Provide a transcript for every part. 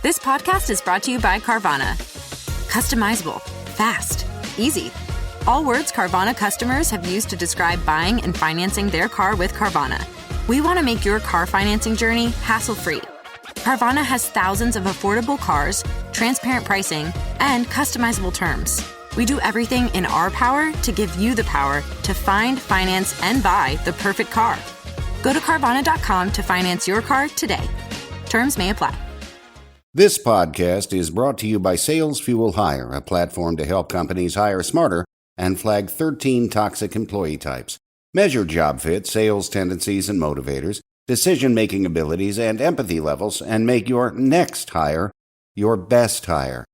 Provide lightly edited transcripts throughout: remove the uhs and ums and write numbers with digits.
This podcast is brought to you by Carvana. Customizable, fast, easy. All words Carvana customers have used to describe buying and financing their car with Carvana. We want to make your car financing journey hassle-free. Carvana has thousands of affordable cars, transparent pricing, and customizable terms. We do everything in our power to give you the power to find, finance, and buy the perfect car. Go to Carvana.com to finance your car today. Terms may apply. This podcast is brought to you by Sales Fuel Hire, a platform to help companies hire smarter and flag 13 toxic employee types. Measure job fit, sales tendencies and motivators, decision-making abilities, and empathy levels, and make your next hire your best hire.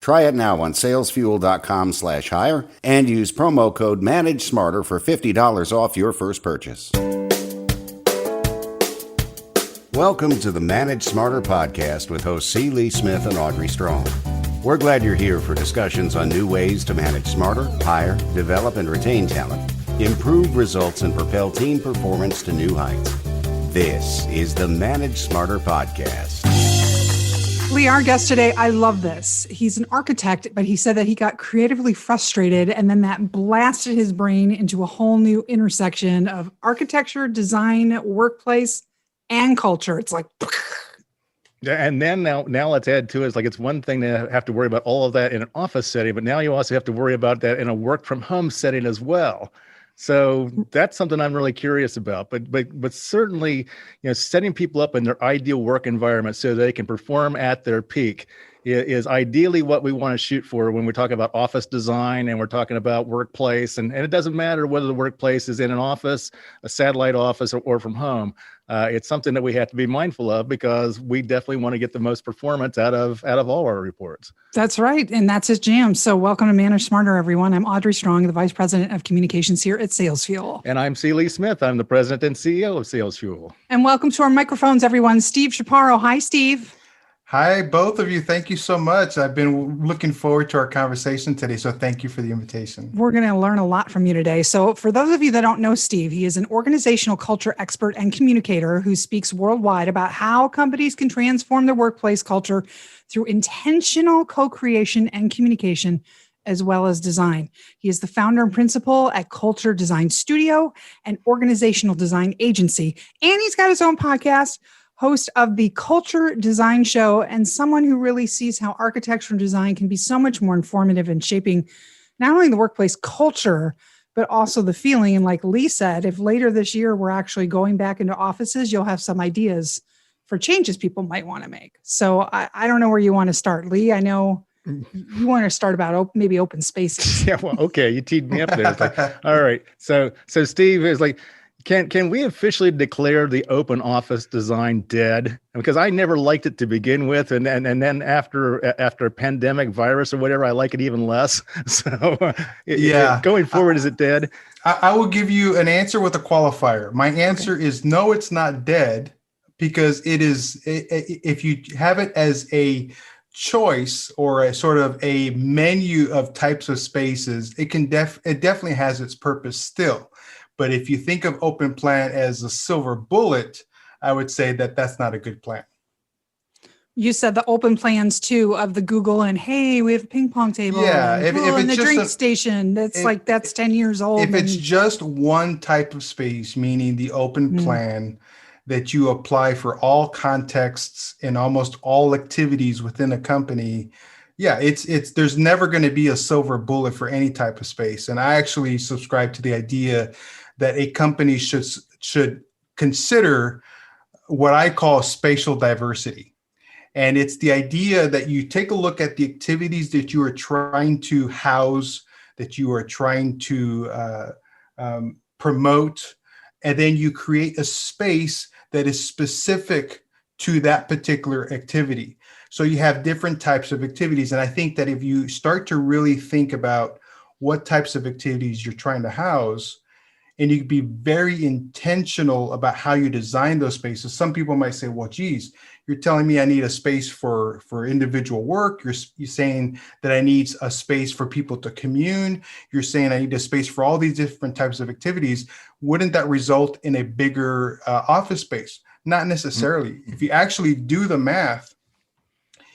Try it now on salesfuel.com/hire and use promo code MANAGESMARTER for $50 off your first purchase. Welcome to the Manage Smarter podcast with hosts C. Lee Smith and Audrey Strong. We're glad you're here for discussions on new ways to manage smarter, hire, develop, and retain talent, improve results, and propel team performance to new heights. This is the Manage Smarter podcast. Lee, our guest today, I love this. He's an architect, but he said that he got creatively frustrated and then that blasted his brain into a whole new intersection of architecture, design, workplace, and culture. It's like, and then now let's add to it. It's like, it's one thing to have to worry about all of that in an office setting, but now you also have to worry about that in a work from home setting as well. So that's something I'm really curious about, but certainly, setting people up in their ideal work environment so they can perform at their peak is ideally what we want to shoot for when we talk about office design and we're talking about workplace. And it doesn't matter whether the workplace is in an office, a satellite office, or from home. It's something that we have to be mindful of because we definitely want to get the most performance out of all our reports. That's right. And that's his jam. So welcome to Manage Smarter, everyone. I'm Audrey Strong, the Vice President of Communications here at Sales Fuel. And I'm C. Lee Smith. I'm the President and CEO of Sales Fuel. And welcome to our microphones, everyone. Steve Chaparro. Hi, Steve. Hi, both of you. Thank you so much. I've been looking forward to our conversation today, so thank you for the invitation. We're going to learn a lot from you today. So for those of you that don't know Steve, he is an organizational culture expert and communicator who speaks worldwide about how companies can transform their workplace culture through intentional co-creation and communication, as well as design. He is the founder and principal at Culture Design Studio, an organizational design agency, and he's got his own podcast, host of the Culture Design Show, and someone who really sees how architecture and design can be so much more informative in shaping not only the workplace culture, but also the feeling. And like Lee said, if later this year we're actually going back into offices, you'll have some ideas for changes people might want to make. So I don't know where you want to start, Lee. I know you want to start about maybe open spaces. Yeah, well, okay, you teed me up there. It's like, all right, so Steve is like, Can we officially declare the open office design dead? Because I never liked it to begin with, and then after a pandemic virus or whatever, I like it even less. So going forward, is it dead? I will give you an answer with a qualifier. My answer is no, it's not dead, because it is. If you have it as a choice or a sort of a menu of types of spaces, it definitely has its purpose still. But if you think of open plan as a silver bullet, I would say that that's not a good plan. You said the open plans too of the Google and hey, we have a ping pong table. Yeah, and the drink station. That's 10 years old. If it's just one type of space, meaning the open plan that you apply for all contexts and almost all activities within a company, it's there's never going to be a silver bullet for any type of space. And I actually subscribe to the idea that a company should consider what I call spatial diversity. And it's the idea that you take a look at the activities that you are trying to house, that you are trying to promote, and then you create a space that is specific to that particular activity. So you have different types of activities. And I think that if you start to really think about what types of activities you're trying to house, and you can be very intentional about how you design those spaces. Some people might say, well, geez, you're telling me I need a space for individual work. You're saying that I need a space for people to commune. You're saying I need a space for all these different types of activities. Wouldn't that result in a bigger office space? Not necessarily. If you actually do the math,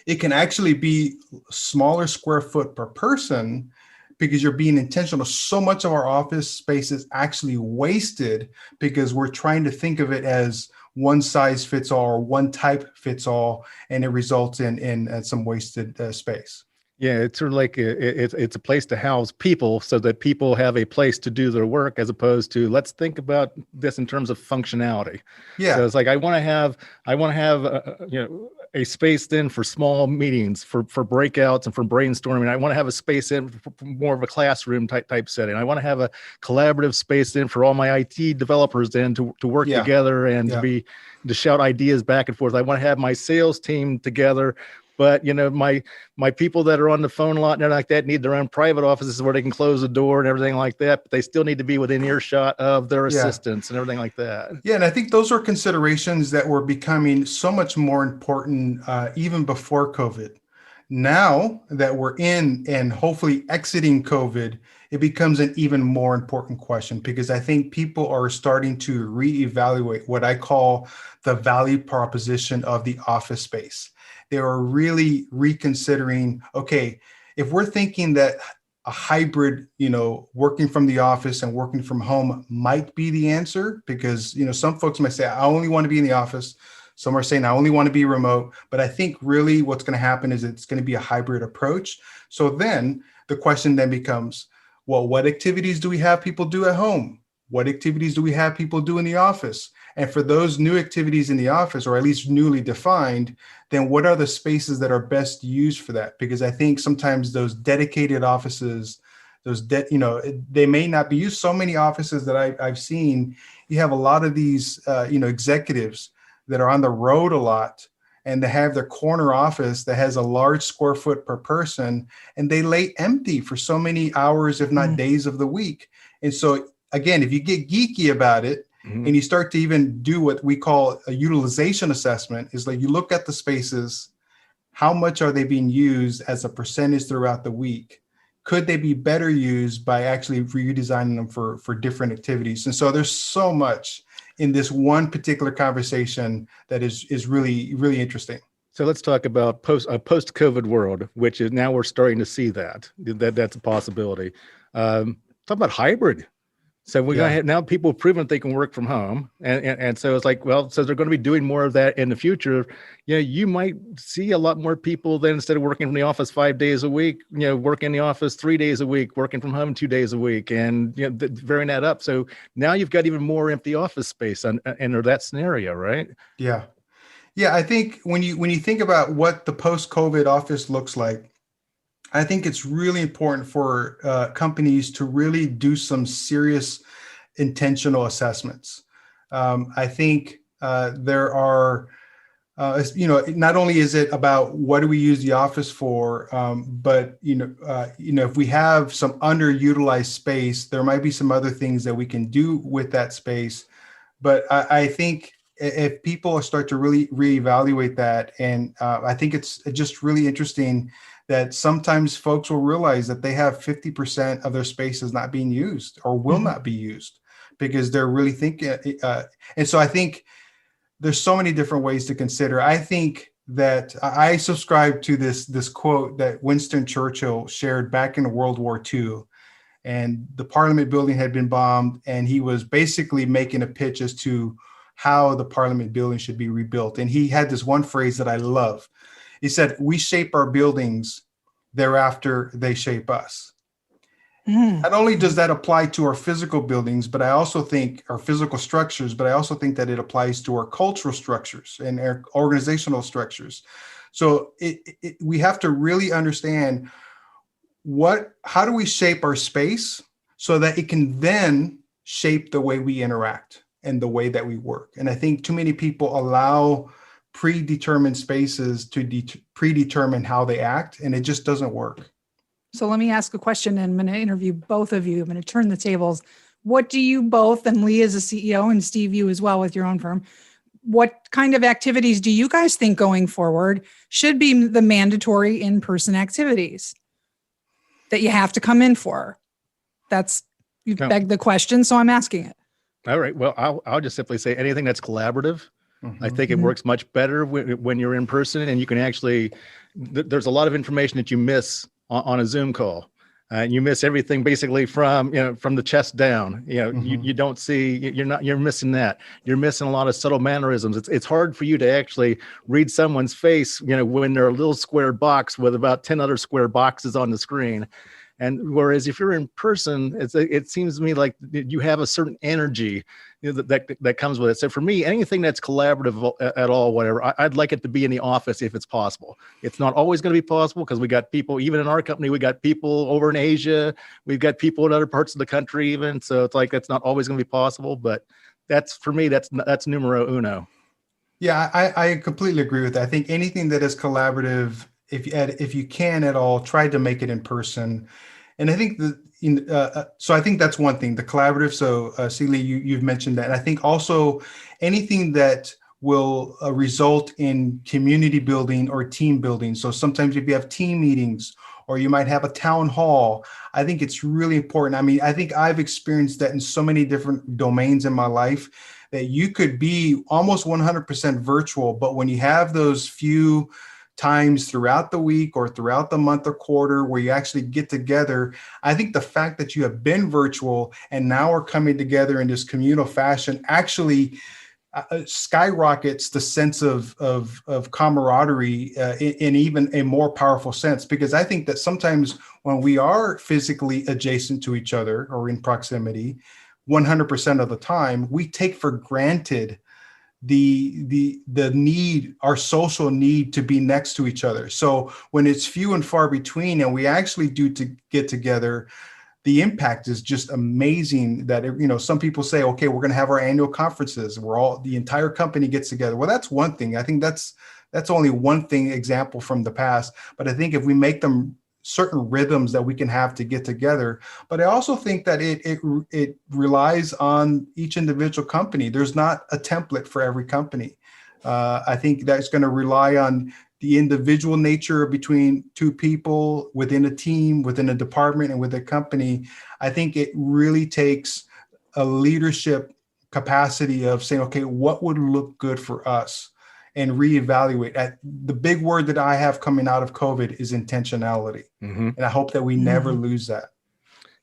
it can actually be smaller square foot per person because you're being intentional. So much of our office space is actually wasted because we're trying to think of it as one size fits all or one type fits all, and it results in some wasted space. Yeah, it's sort of like it's a place to house people so that people have a place to do their work, as opposed to let's think about this in terms of functionality. Yeah. So it's like I want to have a space then for small meetings, for breakouts and for brainstorming. I want to have a space in for more of a classroom type setting. I want to have a collaborative space then for all my IT developers then to work together and to shout ideas back and forth. I want to have my sales team together. But, my people that are on the phone a lot and like that need their own private offices where they can close the door and everything like that. But they still need to be within earshot of their assistants and everything like that. Yeah. And I think those are considerations that were becoming so much more important even before COVID. Now that we're in and hopefully exiting COVID, it becomes an even more important question, because I think people are starting to reevaluate what I call the value proposition of the office space. They are really reconsidering, okay, if we're thinking that a hybrid, working from the office and working from home might be the answer, because, some folks might say, I only want to be in the office. Some are saying, I only want to be remote. But I think really what's going to happen is it's going to be a hybrid approach. So then the question then becomes, well, what activities do we have people do at home? What activities do we have people do in the office? And for those new activities in the office, or at least newly defined, then what are the spaces that are best used for that? Because I think sometimes those dedicated offices, they may not be used. So many offices that I've seen, you have a lot of these, executives that are on the road a lot, and they have their corner office that has a large square foot per person, and they lay empty for so many hours, if not days of the week. And so again, if you get geeky about it, and you start to even do what we call a utilization assessment, is like you look at the spaces, how much are they being used as a percentage throughout the week? Could they be better used by actually redesigning them for different activities? And so there's so much in this one particular conversation that is really, really interesting. So let's talk about a post-COVID world, which is now we're starting to see that's a possibility. Talk about hybrid. So we're going to have now people have proven they can work from home. And so it's like, well, so they're going to be doing more of that in the future. You might see a lot more people then, instead of working from the office 5 days a week, work in the office 3 days a week, working from home 2 days a week, and varying that up. So now you've got even more empty office space under that scenario, right? Yeah. Yeah. I think when you think about what the post-COVID office looks like, I think it's really important for companies to really do some serious intentional assessments. I think there are, not only is it about what do we use the office for, but if we have some underutilized space, there might be some other things that we can do with that space. But I think if people start to really reevaluate that, and I think it's just really interesting that sometimes folks will realize that they have 50% of their spaces not being used or will not be used because they're really thinking. And so I think there's so many different ways to consider. I think that I subscribe to this quote that Winston Churchill shared back in World War II, and the Parliament building had been bombed, and he was basically making a pitch as to how the Parliament building should be rebuilt. And he had this one phrase that I love. He said, "We shape our buildings, thereafter they shape us." Not only does that apply to our physical buildings, but I also think our physical structures, but I also think that it applies to our cultural structures and our organizational structures. So we have to really understand how do we shape our space so that it can then shape the way we interact and the way that we work. And I think too many people allow predetermined spaces to predetermine how they act, and it just doesn't work. So let me ask a question, and I'm going to interview both of you. I'm going to turn the tables. What do you both, and Lee as a CEO and Steve, you as well with your own firm, what kind of activities do you guys think going forward should be the mandatory in-person activities that you have to come in for? You've begged the question, so I'm asking it. All right. Well, I'll just simply say anything that's collaborative. I think it works much better when you're in person, and you can actually there's a lot of information that you miss on a Zoom call. You miss everything basically from the chest down. You don't see, you're missing that. You're missing a lot of subtle mannerisms. It's hard for you to actually read someone's face, when they're a little square box with about 10 other square boxes on the screen. And whereas if you're in person, it seems to me like you have a certain energy that comes with it. So for me, anything that's collaborative at all, whatever, I'd like it to be in the office if it's possible. It's not always going to be possible because we got people, even in our company, we got people over in Asia, we've got people in other parts of the country even. So it's like, that's not always going to be possible, but that's, for me, that's numero uno. Yeah, I completely agree with that. I think anything that is collaborative, if you can at all, try to make it in person. And I think so I think that's one thing, the collaborative. So Celie, you've mentioned that. And I think also anything that will result in community building or team building. So sometimes if you have team meetings or you might have a town hall, I think it's really important. I mean, I think I've experienced that in so many different domains in my life that you could be almost 100% virtual, but when you have those few times throughout the week or throughout the month or quarter where you actually get together, I think the fact that you have been virtual and now are coming together in this communal fashion actually skyrockets the sense of camaraderie in even a more powerful sense. Because I think that sometimes when we are physically adjacent to each other or in proximity, 100% of the time, we take for granted the need, our social need to be next to each other. So when it's few and far between and we actually do to get together, the impact is just amazing. That, some people say, okay, we're going to have our annual conferences where the entire company gets together. Well, that's one thing. I think that's only one example from the past. But I think if we make them certain rhythms that we can have to get together, but I also think that it relies on each individual company. There's not a template for every company. I think that's going to rely on the individual nature between two people within a team, within a department, and with a company. I think it really takes a leadership capacity of saying, okay, what would look good for us? And reevaluate. The big word that I have coming out of COVID is intentionality. Mm-hmm. And I hope that we never lose that.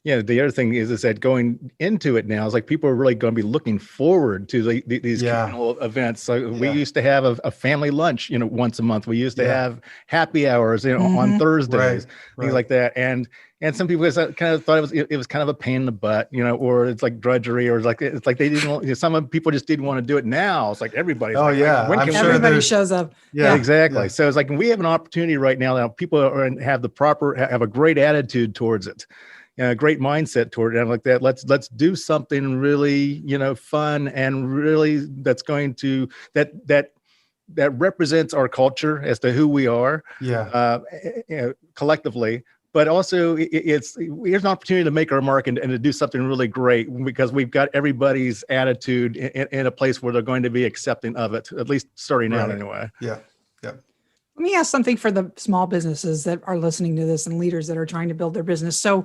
Yeah, the other thing is that going into it now is like people are really going to be looking forward to these communal events. So we used to have a family lunch, once a month. We used to have happy hours, on Thursdays, things like that. And some people kind of thought it was kind of a pain in the butt, or it's like drudgery, or it's like they didn't. Some people just didn't want to do it. Now it's like everybody's. Oh yeah, I'm sure everybody shows up. Yeah, exactly. Yeah. So it's like we have an opportunity right now. Now people have a great attitude towards it. A great mindset toward it, and like that. Let's do something really, fun and really that's going to that represents our culture as to who we are, collectively. But also, here's an opportunity to make our mark and to do something really great because we've got everybody's attitude in a place where they're going to be accepting of it, at least starting out anyway. Yeah. Let me ask something for the small businesses that are listening to this and leaders that are trying to build their business. So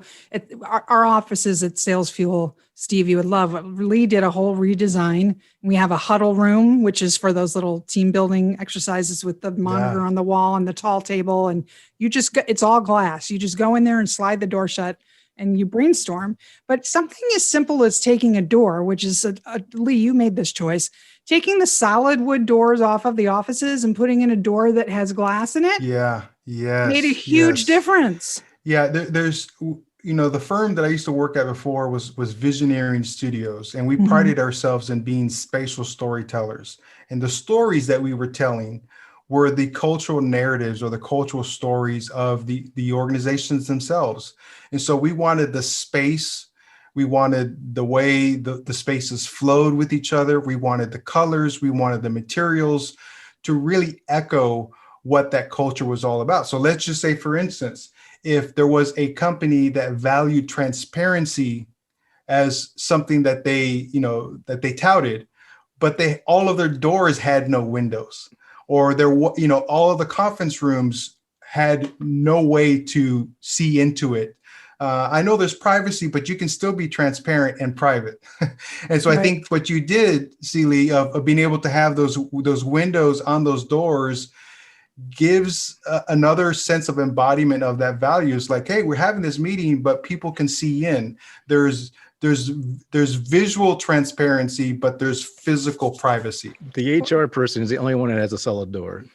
our offices at Sales Fuel, Steve, you would love, Lee did a whole redesign. We have a huddle room, which is for those little team building exercises with the monitor on the wall and the tall table. And it's all glass. You just go in there and slide the door shut and you brainstorm. But something as simple as taking a door, which is, Lee, you made this choice, taking the solid wood doors off of the offices and putting in a door that has glass in it. Made a huge difference. Yeah, there's, the firm that I used to work at before was Visioneering Studios, and we prided ourselves in being spatial storytellers. And the stories that we were telling were the cultural narratives or the cultural stories of the organizations themselves. And so we wanted the space. We wanted the way the spaces flowed with each other. We wanted the colors. We wanted the materials to really echo what that culture was all about. So let's just say, for instance, if there was a company that valued transparency as something that they touted, but all of their doors had no windows, or all of the conference rooms had no way to see into it. I know there's privacy, but you can still be transparent and private. And so I think what you did, Celie, of being able to have those windows on those doors, gives another sense of embodiment of that value. It's like, hey, we're having this meeting, but people can see in. There's visual transparency, but there's physical privacy. The HR person is the only one that has a solid door.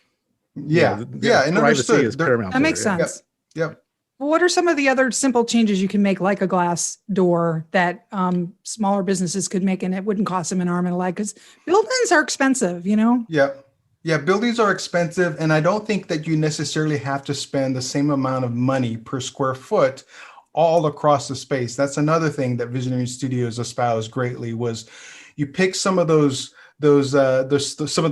Yeah, and privacy understood. Is paramount. That makes sense. Yep. What are some of the other simple changes you can make, like a glass door, that smaller businesses could make, and it wouldn't cost them an arm and a leg? Because buildings are expensive, you know? Yeah, buildings are expensive, and I don't think that you necessarily have to spend the same amount of money per square foot all across the space. That's another thing that Visionary Studios espoused greatly, was you pick some of those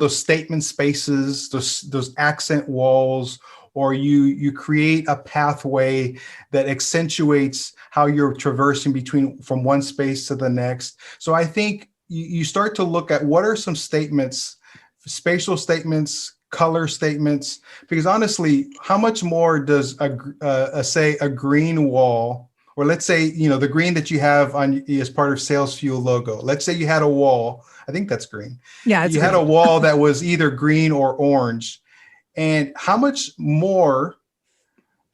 statement spaces, those accent walls, or you create a pathway that accentuates how you're traversing from one space to the next. So I think you start to look at what are some statements, spatial statements, color statements, because honestly, how much more does a green wall, or let's say, the green that you have on as part of Sales Fuel logo. Let's say you had a wall, I think that's green. Yeah, you had a wall that was either green or orange. And how much more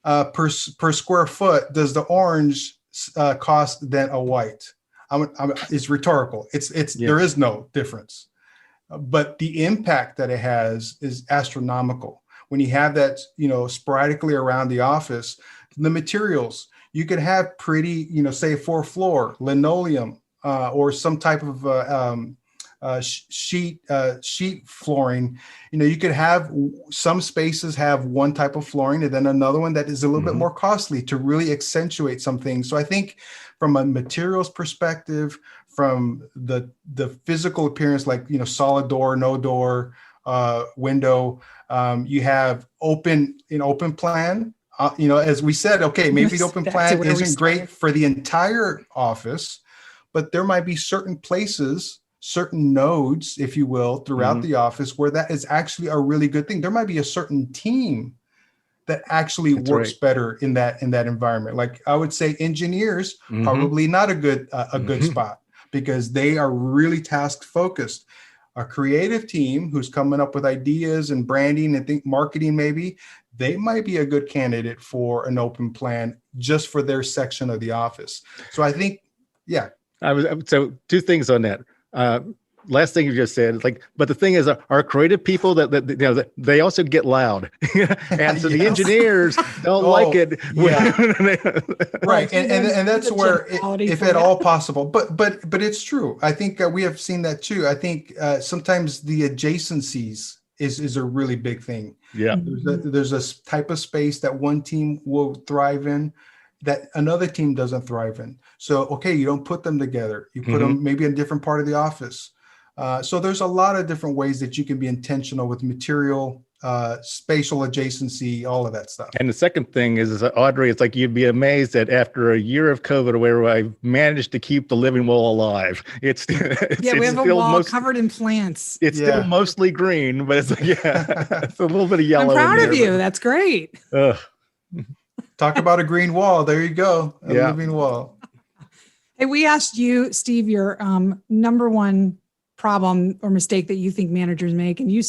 per square foot does the orange cost than a white? It's rhetorical. There is no difference, but the impact that it has is astronomical. When you have that, sporadically around the office, the materials, you could have pretty, say 4th floor linoleum or some type of sheet flooring. You could have some spaces have one type of flooring, and then another one that is a little bit more costly to really accentuate some things. So I think from a materials perspective, from the physical appearance, like solid door, no door, window, you have open plan. As we said, okay, maybe the open plan isn't great for the entire office, but there might be certain places, certain nodes, if you will, throughout the office where that is actually a really good thing. There might be a certain team that actually works better in that environment. Like I would say engineers, probably not a good spot, because they are really task focused. A creative team who's coming up with ideas and branding and think marketing, maybe they might be a good candidate for an open plan just for their section of the office. So I think, yeah. So 2 things on that. Last thing you just said, but the thing is, our creative people that they also get loud, and so the engineers don't like it. Right, and that's where, if at all possible, but it's true. I think we have seen that too. I think sometimes the adjacencies is a really big thing. Yeah, there's a type of space that one team will thrive in that another team doesn't thrive in. So, okay, you don't put them together. You put them maybe in a different part of the office. So there's a lot of different ways that you can be intentional with material, spatial adjacency, all of that stuff. And the second thing is Audrey, it's like you'd be amazed that after a year of COVID, where I've managed to keep the living wall alive. We have a wall covered in plants. It's still mostly green, but it's it's a little bit of yellow. I'm proud of you. That's great. Talk about a green wall. There you go. A living wall. Hey, we asked you, Steve, your number one problem or mistake that you think managers make. And you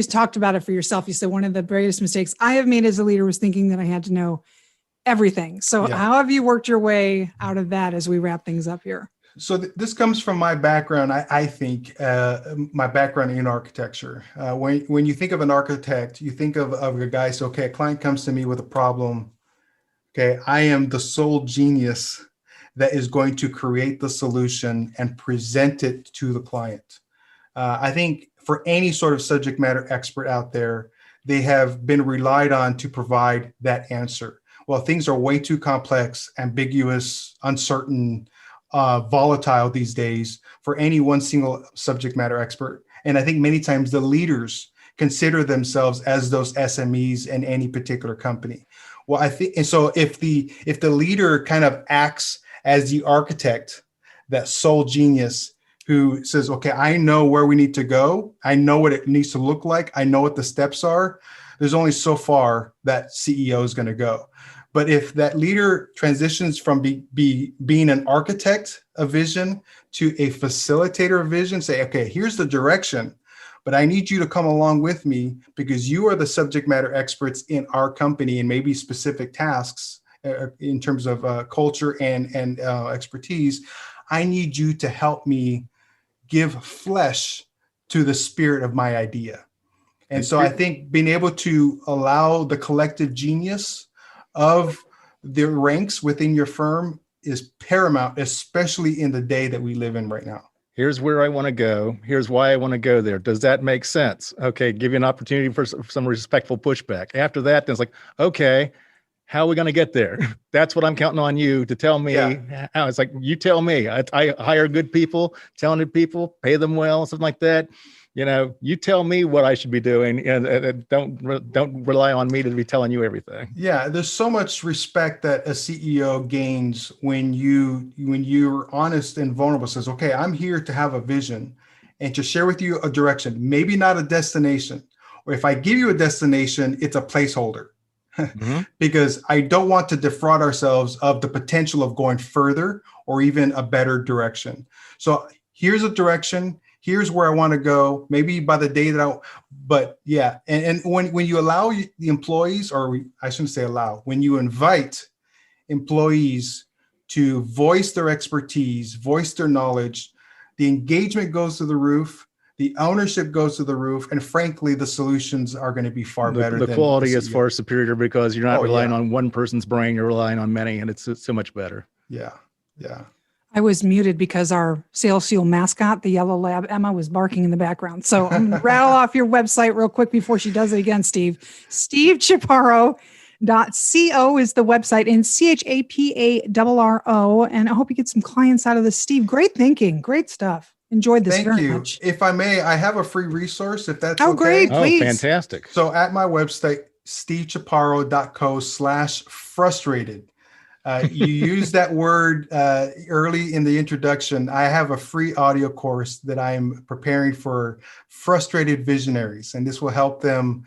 talked about it for yourself. You said one of the greatest mistakes I have made as a leader was thinking that I had to know everything. So how have you worked your way out of that as we wrap things up here? So this comes from my background. I think my background in architecture. When you think of an architect, you think of a guy. So, okay, a client comes to me with a problem. Okay, I am the sole genius that is going to create the solution and present it to the client. I think for any sort of subject matter expert out there, they have been relied on to provide that answer. Well, things are way too complex, ambiguous, uncertain, volatile these days for any one single subject matter expert. And I think many times the leaders consider themselves as those SMEs in any particular company. Well, I think, and so if the leader kind of acts as the architect, that sole genius who says, okay, I know where we need to go. I know what it needs to look like. I know what the steps are. There's only so far that CEO is going to go. But if that leader transitions from being an architect of vision to a facilitator of vision, say, okay, here's the direction, but I need you to come along with me because you are the subject matter experts in our company and maybe specific tasks in terms of culture and expertise. I need you to help me give flesh to the spirit of my idea. And so I think being able to allow the collective genius of the ranks within your firm is paramount, especially in the day that we live in right now. Here's where I want to go. Here's why I want to go there. Does that make sense? Okay, give you an opportunity for some respectful pushback. After that, then it's like, okay, how are we going to get there? That's what I'm counting on you to tell me. Yeah. How. It's like, you tell me. I hire good people, talented people, pay them well, something like that. You know, you tell me what I should be doing, and don't rely on me to be telling you everything. Yeah, there's so much respect that a CEO gains when you're honest and vulnerable. Says, okay, I'm here to have a vision and to share with you a direction, maybe not a destination. Or if I give you a destination, it's a placeholder. Mm-hmm. Because I don't want to defraud ourselves of the potential of going further or even a better direction. So here's a direction. Here's where I want to go. Maybe by the day that but yeah. And when you allow the employees, or I shouldn't say allow, when you invite employees to voice their expertise, voice their knowledge, the engagement goes to the roof, the ownership goes to the roof, and frankly, the solutions are going to be far better. The quality is far superior because you're not relying on one person's brain, you're relying on many, and it's so much better. Yeah, yeah. I was muted because our Sales Fuel mascot, the yellow lab, Emma, was barking in the background. So I'm going to rattle off your website real quick before she does it again, Steve. SteveChaparro.co is the website, and CHAPARRO. And I hope you get some clients out of this, Steve. Great thinking. Great stuff. Enjoyed this very much. If I may, I have a free resource, if that's okay. Great, please. Oh, fantastic. So at my website, stevechaparro.co/frustrated. You use that word early in the introduction. I have a free audio course that I'm preparing for frustrated visionaries, and this will help them.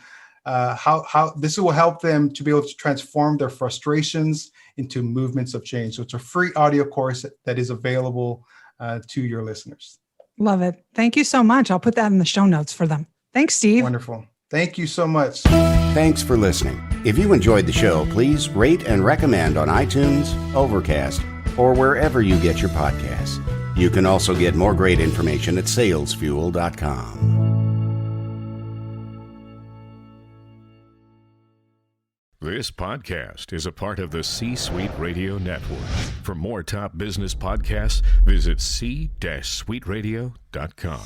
This will help them to be able to transform their frustrations into movements of change. So it's a free audio course that is available to your listeners. Love it. Thank you so much. I'll put that in the show notes for them. Thanks, Steve. Wonderful. Thank you so much. Thanks for listening. If you enjoyed the show, please rate and recommend on iTunes, Overcast, or wherever you get your podcasts. You can also get more great information at salesfuel.com. This podcast is a part of the C-Suite Radio Network. For more top business podcasts, visit c-suiteradio.com.